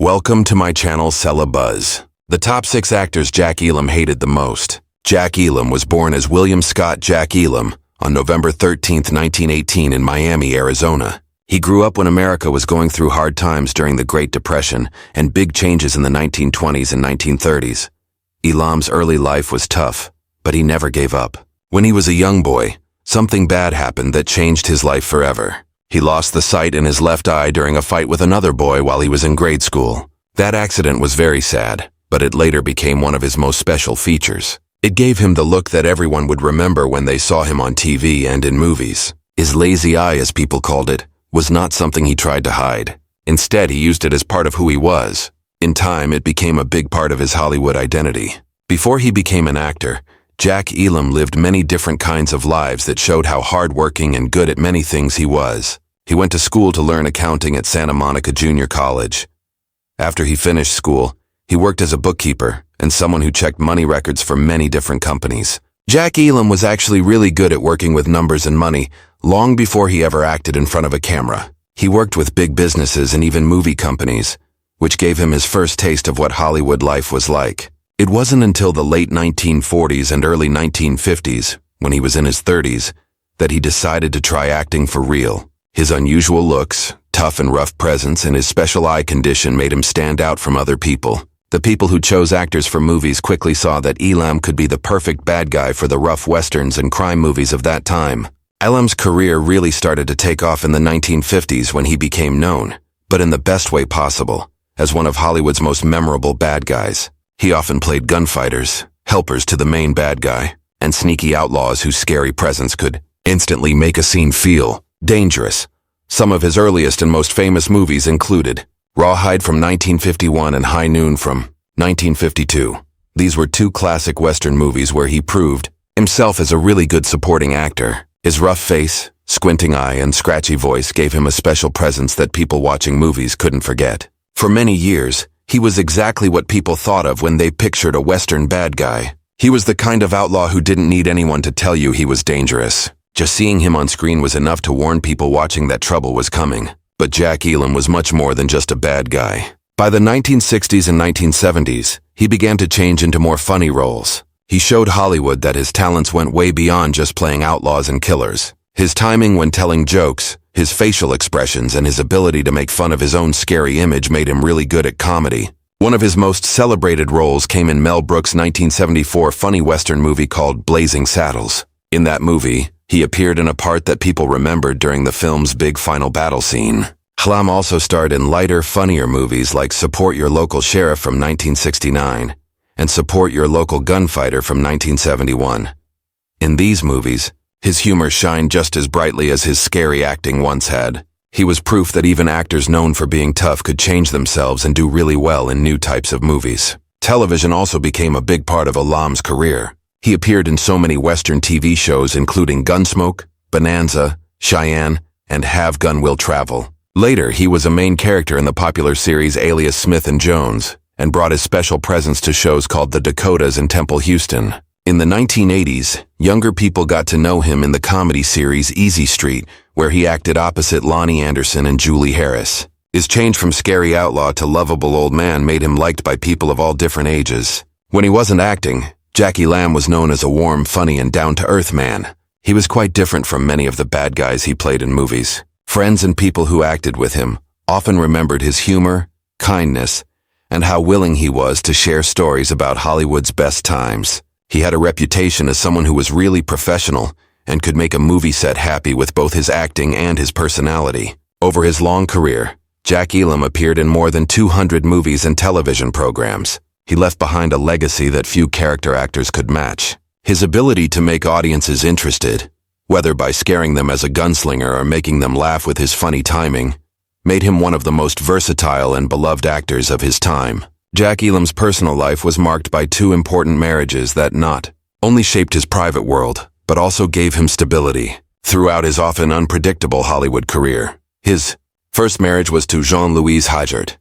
Welcome to my channel Buzz. The top 6 actors Jack Elam hated the most. Jack Elam was born as William Scott Jack Elam on November 13, 1918 in Miami, Arizona. He grew up when America was going through hard times during the Great Depression and big changes in the 1920s and 1930s. Elam's early life was tough, but he never gave up. When he was a young boy, something bad happened that changed his life forever. He lost the sight in his left eye during a fight with another boy while he was in grade school. That accident was very sad, but it later became one of his most special features. It gave him the look that everyone would remember when they saw him on TV and in movies. His lazy eye, as people called it, was not something he tried to hide. Instead, he used it as part of who he was. In time, it became a big part of his Hollywood identity. Before he became an actor, Jack Elam lived many different kinds of lives that showed how hardworking and good at many things he was. He went to school to learn accounting at Santa Monica Junior College. After he finished school, he worked as a bookkeeper and someone who checked money records for many different companies. Jack Elam was actually really good at working with numbers and money long before he ever acted in front of a camera. He worked with big businesses and even movie companies, which gave him his first taste of what Hollywood life was like. It wasn't until the late 1940s and early 1950s, when he was in his 30s, that he decided to try acting for real. His unusual looks, tough and rough presence, and his special eye condition made him stand out from other people. The people who chose actors for movies quickly saw that Elam could be the perfect bad guy for the rough westerns and crime movies of that time. Elam's career really started to take off in the 1950s when he became known, but in the best way possible, as one of Hollywood's most memorable bad guys. He often played gunfighters, helpers to the main bad guy, and sneaky outlaws whose scary presence could instantly make a scene feel dangerous. Some of his earliest and most famous movies included Rawhide from 1951 and High Noon from 1952. These were two classic Western movies where he proved himself as a really good supporting actor. His rough face, squinting eye, and scratchy voice gave him a special presence that people watching movies couldn't forget. For many years, he was exactly what people thought of when they pictured a Western bad guy. He was the kind of outlaw who didn't need anyone to tell you he was dangerous. Just seeing him on screen was enough to warn people watching that trouble was coming. But Jack Elam was much more than just a bad guy. By the 1960s and 1970s, he began to change into more funny roles. He showed Hollywood that his talents went way beyond just playing outlaws and killers. His timing when telling jokes, his facial expressions, and his ability to make fun of his own scary image made him really good at comedy. One of his most celebrated roles came in Mel Brooks' 1974 funny Western movie called Blazing Saddles. In that movie, he appeared in a part that people remembered during the film's big final battle scene. Elam also starred in lighter, funnier movies like Support Your Local Sheriff from 1969 and Support Your Local Gunfighter from 1971. In these movies, his humor shined just as brightly as his scary acting once had. He was proof that even actors known for being tough could change themselves and do really well in new types of movies. Television also became a big part of Elam's career. He appeared in so many Western TV shows including Gunsmoke, Bonanza, Cheyenne, and Have Gun Will Travel. Later, he was a main character in the popular series Alias Smith and Jones, and brought his special presence to shows called The Dakotas and Temple Houston. In the 1980s, younger people got to know him in the comedy series Easy Street, where he acted opposite Lonnie Anderson and Julie Harris. His change from scary outlaw to lovable old man made him liked by people of all different ages. When he wasn't acting, Jack Elam was known as a warm, funny, and down-to-earth man. He was quite different from many of the bad guys he played in movies. Friends and people who acted with him often remembered his humor, kindness, and how willing he was to share stories about Hollywood's best times. He had a reputation as someone who was really professional and could make a movie set happy with both his acting and his personality. Over his long career, Jack Elam appeared in more than 200 movies and television programs. He left behind a legacy that few character actors could match. His ability to make audiences interested, whether by scaring them as a gunslinger or making them laugh with his funny timing, made him one of the most versatile and beloved actors of his time. Jack Elam's personal life was marked by two important marriages that not only shaped his private world, but also gave him stability throughout his often unpredictable Hollywood career. His first marriage was to Jean-Louise Higert,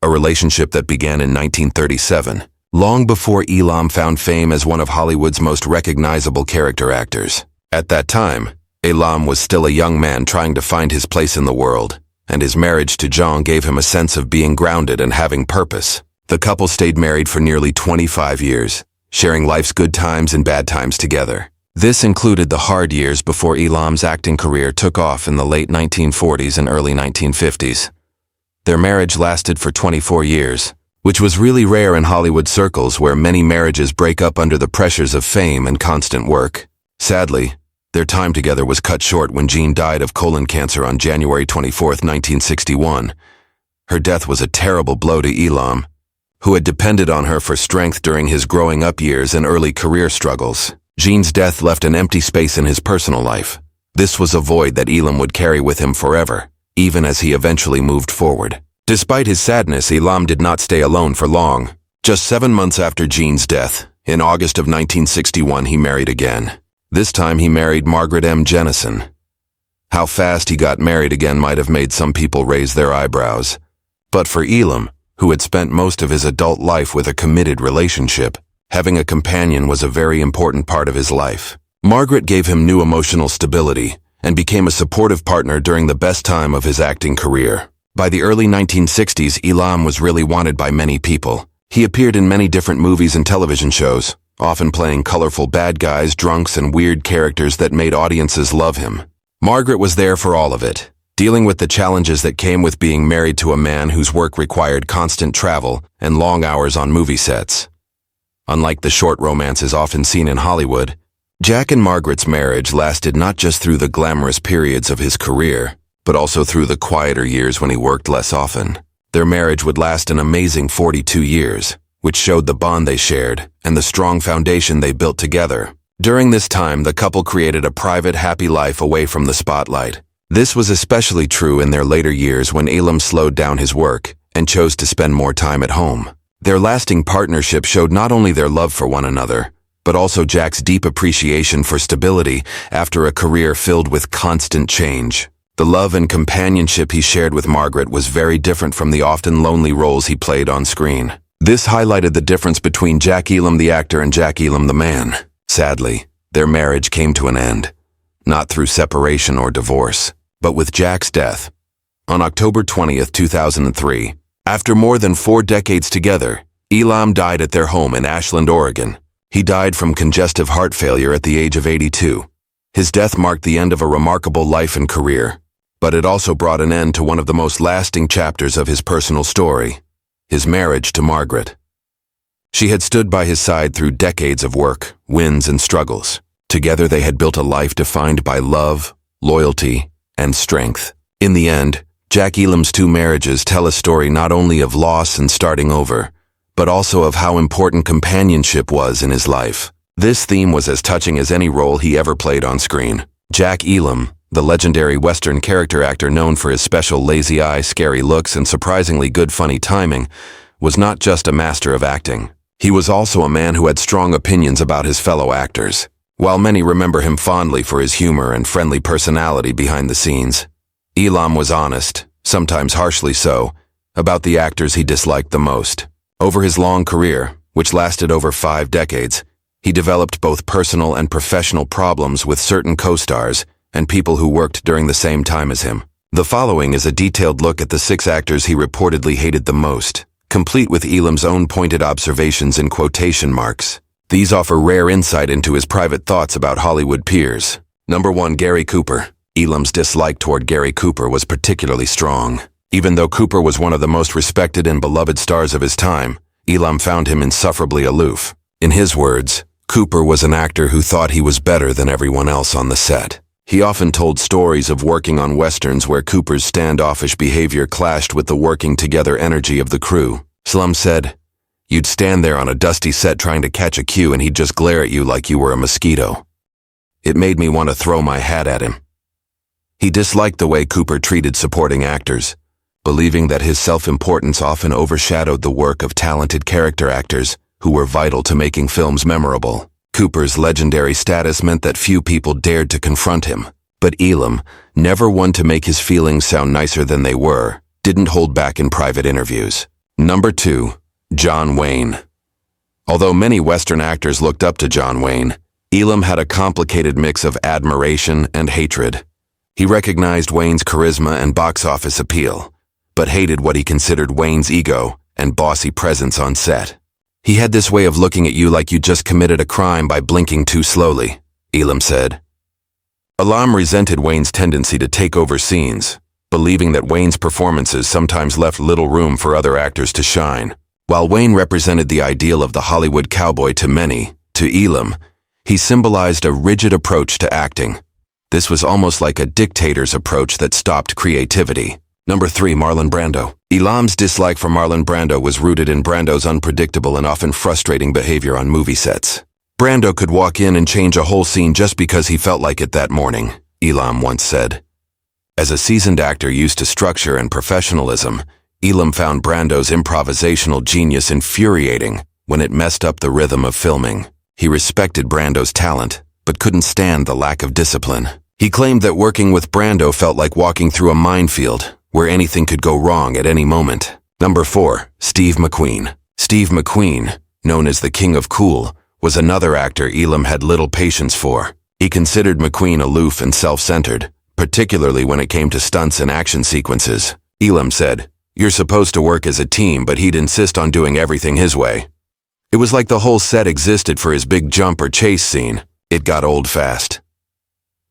a relationship that began in 1937, long before Elam found fame as one of Hollywood's most recognizable character actors. At that time, Elam was still a young man trying to find his place in the world. and his marriage to Jean gave him a sense of being grounded and having purpose. The couple stayed married for nearly 25 years, sharing life's good times and bad times together. This included the hard years before Elam's acting career took off in the late 1940s and early 1950s. Their marriage lasted for 24 years, which was really rare in Hollywood circles where many marriages break up under the pressures of fame and constant work. Sadly, their time together was cut short when Jean died of colon cancer on January 24, 1961. Her death was a terrible blow to Elam, who had depended on her for strength during his growing up years and early career struggles. Jean's death left an empty space in his personal life. This was a void that Elam would carry with him forever, even as he eventually moved forward. Despite his sadness, Elam did not stay alone for long. Just 7 months after Jean's death, in August of 1961, he married again. This time he married Margaret M. Jennison. How fast he got married again might have made some people raise their eyebrows. But for Elam, who had spent most of his adult life with a committed relationship, having a companion was a very important part of his life. Margaret gave him new emotional stability and became a supportive partner during the best time of his acting career. By the early 1960s, Elam was really wanted by many people. He appeared in many different movies and television shows, often playing colorful bad guys, drunks, and weird characters that made audiences love him. Margaret was there for all of it, dealing with the challenges that came with being married to a man whose work required constant travel and long hours on movie sets. Unlike the short romances often seen in Hollywood, Jack and Margaret's marriage lasted not just through the glamorous periods of his career, but also through the quieter years when he worked less often. Their marriage would last an amazing 42 years, which showed the bond they shared and the strong foundation they built together. During this time, the couple created a private, happy life away from the spotlight. This was especially true in their later years when Elam slowed down his work and chose to spend more time at home. Their lasting partnership showed not only their love for one another, but also Jack's deep appreciation for stability after a career filled with constant change. The love and companionship he shared with Margaret was very different from the often lonely roles he played on screen. This highlighted the difference between Jack Elam the actor and Jack Elam the man. Sadly, their marriage came to an end, not through separation or divorce, but with Jack's death. On October 20th, 2003, after more than 4 decades together, Elam died at their home in Ashland, Oregon. He died from congestive heart failure at the age of 82. His death marked the end of a remarkable life and career, but it also brought an end to one of the most lasting chapters of his personal story, his marriage to Margaret. She had stood by his side through decades of work, wins, and struggles. Together they had built a life defined by love, loyalty, and strength. In the end, Jack Elam's 2 marriages tell a story not only of loss and starting over, but also of how important companionship was in his life. This theme was as touching as any role he ever played on screen. Jack Elam, the legendary Western character actor known for his special lazy eye, scary looks, and surprisingly good funny timing, was not just a master of acting. He was also a man who had strong opinions about his fellow actors. While many remember him fondly for his humor and friendly personality behind the scenes, Elam was honest, sometimes harshly so, about the actors he disliked the most. Over his long career, which lasted over 5 decades, he developed both personal and professional problems with certain co-stars and people who worked during the same time as him. The following is a detailed look at the 6 actors he reportedly hated the most, complete with Elam's own pointed observations in quotation marks. These offer rare insight into his private thoughts about Hollywood peers. Number 1. Gary Cooper. Elam's dislike toward Gary Cooper was particularly strong. Even though Cooper was one of the most respected and beloved stars of his time, Elam found him insufferably aloof. In his words, Cooper was an actor who thought he was better than everyone else on the set. He often told stories of working on westerns where Cooper's standoffish behavior clashed with the working together energy of the crew. Slum said, "You'd stand there on a dusty set trying to catch a cue and he'd just glare at you like you were a mosquito. It made me want to throw my hat at him." He disliked the way Cooper treated supporting actors, believing that his self-importance often overshadowed the work of talented character actors who were vital to making films memorable. Cooper's legendary status meant that few people dared to confront him, but Elam, never one to make his feelings sound nicer than they were, didn't hold back in private interviews. Number 2. John Wayne. Although many Western actors looked up to John Wayne, Elam had a complicated mix of admiration and hatred. He recognized Wayne's charisma and box office appeal, but hated what he considered Wayne's ego and bossy presence on set. "He had this way of looking at you like you just committed a crime by blinking too slowly," Elam said. Elam resented Wayne's tendency to take over scenes, believing that Wayne's performances sometimes left little room for other actors to shine. While Wayne represented the ideal of the Hollywood cowboy to many, to Elam, he symbolized a rigid approach to acting. This was almost like a dictator's approach that stopped creativity. Number 3, Marlon Brando. Elam's dislike for Marlon Brando was rooted in Brando's unpredictable and often frustrating behavior on movie sets. Brando could walk in and change a whole scene just because he felt like it that morning, Elam once said. As a seasoned actor used to structure and professionalism, Elam found Brando's improvisational genius infuriating when it messed up the rhythm of filming. He respected Brando's talent, but couldn't stand the lack of discipline. He claimed that working with Brando felt like walking through a minefield, where anything could go wrong at any moment. Number 4, Steve McQueen. Steve McQueen, known as the King of Cool, was another actor Elam had little patience for. He considered McQueen aloof and self-centered, particularly when it came to stunts and action sequences. Elam said, "You're supposed to work as a team," but he'd insist on doing everything his way. It was like the whole set existed for his big jump or chase scene. It got old fast.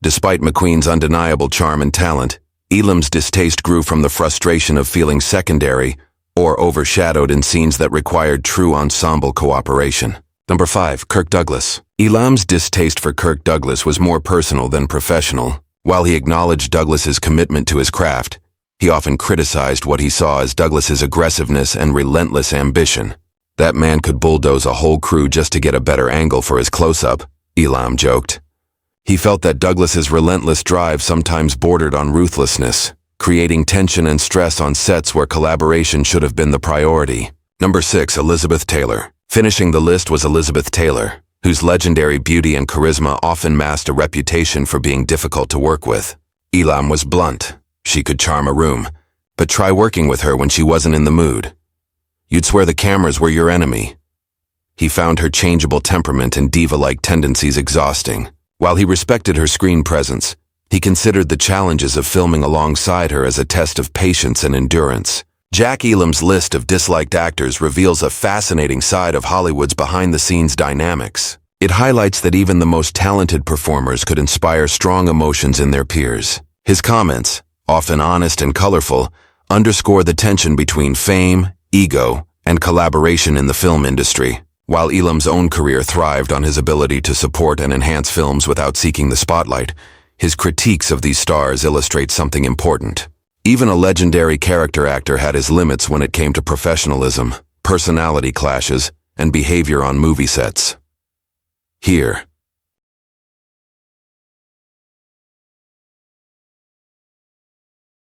Despite McQueen's undeniable charm and talent, Elam's distaste grew from the frustration of feeling secondary or overshadowed in scenes that required true ensemble cooperation. Number 5, Kirk Douglas. Elam's distaste for Kirk Douglas was more personal than professional. While he acknowledged Douglas's commitment to his craft, he often criticized what he saw as Douglas's aggressiveness and relentless ambition. "That man could bulldoze a whole crew just to get a better angle for his close-up," Elam joked. He felt that Douglas's relentless drive sometimes bordered on ruthlessness, creating tension and stress on sets where collaboration should have been the priority. Number 6, Elizabeth Taylor. Finishing the list was Elizabeth Taylor, whose legendary beauty and charisma often masked a reputation for being difficult to work with. Elam was blunt. She could charm a room, but try working with her when she wasn't in the mood. You'd swear the cameras were your enemy. He found her changeable temperament and diva-like tendencies exhausting. While he respected her screen presence, he considered the challenges of filming alongside her as a test of patience and endurance. Jack Elam's list of disliked actors reveals a fascinating side of Hollywood's behind-the-scenes dynamics. It highlights that even the most talented performers could inspire strong emotions in their peers. His comments, often honest and colorful, underscore the tension between fame, ego, and collaboration in the film industry. While Elam's own career thrived on his ability to support and enhance films without seeking the spotlight, his critiques of these stars illustrate something important. Even a legendary character actor had his limits when it came to professionalism, personality clashes, and behavior on movie sets. Here,